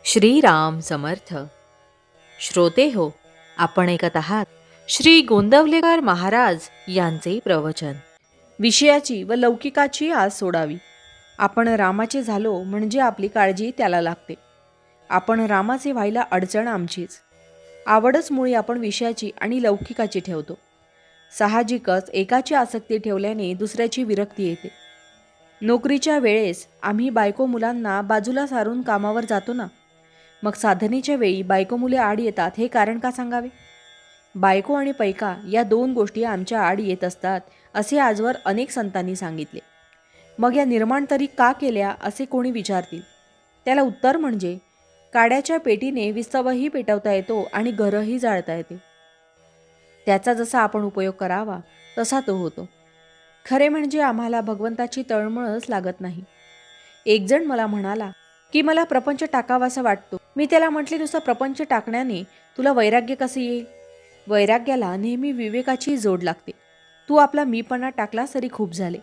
श्रीराम समर्थ. श्रोते हो, आपण ऐकत आहात श्री गोंदवलेकर महाराज यांचे प्रवचन. विषयाची व लौकिकाची आस सोडावी. आपण रामाचे झालो म्हणजे आपली काळजी त्याला लागते. आपण रामाचे व्हायला अडचण आमचीच. आवडच मुळी आपण विषयाची आणि लौकिकाची ठेवतो. साहजिकच एकाची आसक्ती ठेवल्याने दुसऱ्याची विरक्ती येते. नोकरीच्या वेळेस आम्ही बायको मुलांना बाजूला सारून कामावर जातो ना, मग साधनेच्या वेळी बायको मुले आड येतात, हे कारण का सांगावे? बायको आणि पैका या दोन गोष्टी आमच्या आड येत असतात असे आजवर अनेक संतांनी सांगितले. मग या निर्माण तरी का केल्या असे कोणी विचारतील. त्याला उत्तर म्हणजे काड्याच्या पेटीने विस्तवही पेटवता येतो आणि घरही जाळता येते. त्याचा जसा आपण उपयोग करावा तसा तो होतो. खरे म्हणजे आम्हाला भगवंताची तळमळच लागत नाही. एक जण मला म्हणाला की मला प्रपंच टाकावासा वाटतो. मी त्याला म्हटले, नुसता प्रपंच टाकण्याने तुला वैराग्य कसे येईल? वैराग्याला नेहमी विवेकाची जोड लागते. तू आपला मीपणा टाकलास तरी खूप झाले.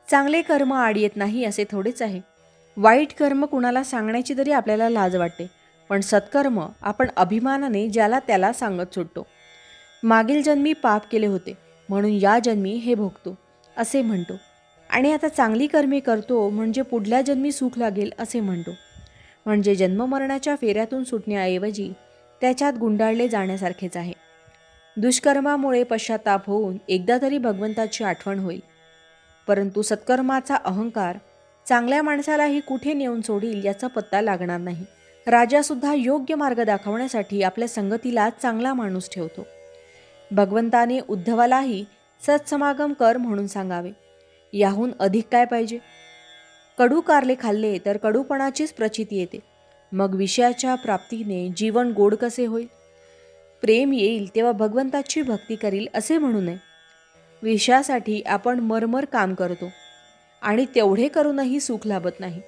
चांगले कर्म आड येत नाही असे थोडेच आहे. वाईट कर्म कुणाला सांगण्याची तरी आपल्याला लाज वाटते, पण सत्कर्म आपण अभिमानाने ज्याला त्याला सांगत सुटतो. मागील जन्मी पाप केले होते म्हणून या जन्मी हे भोगतो असे म्हणतो, आणि आता चांगली कर्मे करतो म्हणजे पुढल्या जन्मी सुख लागेल असे म्हणतो. म्हणजे जन्ममरणाच्या फेऱ्यातून सुटण्याऐवजी त्याच्यात गुंडाळले जाण्यासारखेच आहे. दुष्कर्मामुळे पश्चाताप होऊन एकदा तरी भगवंताची आठवण होईल, परंतु सत्कर्माचा अहंकार चांगल्या माणसालाही कुठे नेऊन सोडील याचा पत्ता लागणार नाही. राजासुद्धा योग्य मार्ग दाखवण्यासाठी आपल्या संगतीला चांगला माणूस ठेवतो. भगवंताने उद्धवालाही सत्समागम कर म्हणून सांगावे, याहून अधिक काय पाहिजे? कडू कारले खाल्ले तर कडूपणाचीच प्रचिती येते. मग विषयाच्या प्राप्तीने जीवन गोड कसे होईल? प्रेम येईल तेव्हा भगवंताची भक्ती करील असे म्हणू नये. विषयासाठी आपण मरमर काम करतो आणि तेवढे करूनही सुख लाभत नाही.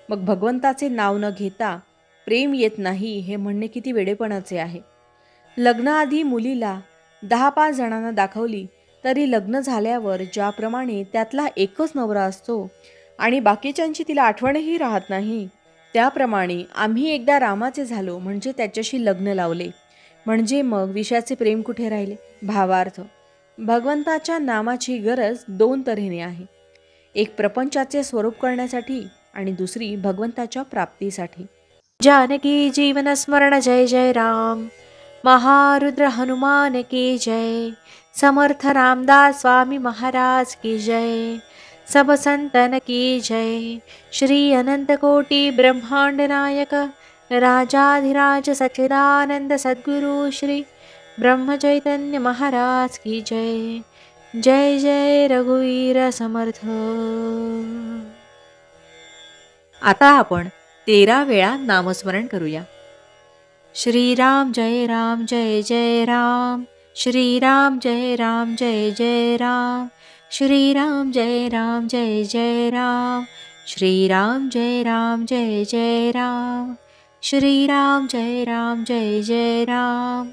मग भगवंताचे नाव न घेता प्रेम येत नाही हे म्हणणे किती वेडेपणाचे आहे. लग्नाआधी मुलीला 10-5 जणांना दाखवली तरी लग्न झाल्यावर ज्याप्रमाणे त्यातला एकच नवरा असतो आणि बाकीच्यांची तिला आठवणही राहत नाही, त्याप्रमाणे आम्ही एकदा रामाचे झालो म्हणजे त्याच्याशी लग्न लावले म्हणजे मग विषयाचे प्रेम कुठे राहिले? भावार्थ, भगवंताच्या नामाची गरज 2 तऱ्हेने आहे. एक प्रपंचाचे स्वरूप करण्यासाठी आणि दुसरी भगवंताच्या प्राप्तीसाठी. जानकी जीवन स्मरण जय जय राम. महारुद्र हनुमान की जय. समर्थ रामदास स्वामी महाराज की जय. सब संतन की जय. श्री अनंत कोटि ब्रह्मांड नायक राजाधिराज सच्चिदानंद सद्गुरु श्री ब्रह्म चैतन्य महाराज की जय. जय जय रघुवीर समर्थ. आता आपण 13 वेळा नामस्मरण करूया. श्रीराम जय राम जय जय राम. श्रीराम जय राम जय जय राम. श्रीराम जय राम जय जय राम. श्रीराम जय राम जय जय राम. श्रीराम जय राम जय जय राम.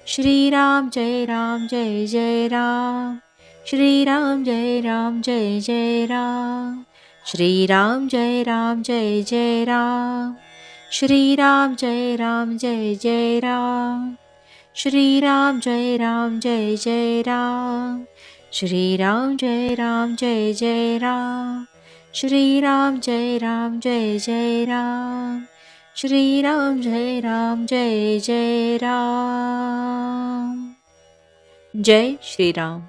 श्रीराम जय राम जय जय राम. श्रीराम जय राम जय जय राम. श्रीराम जय राम जय जय राम. श्रीराम जय राम जय जय राम. श्रीराम जय राम जय जय राम. श्रीराम जय राम जय जय राम. श्रीराम जय राम जय जय राम. श्रीराम जय राम जय जय राम. जय श्रीराम.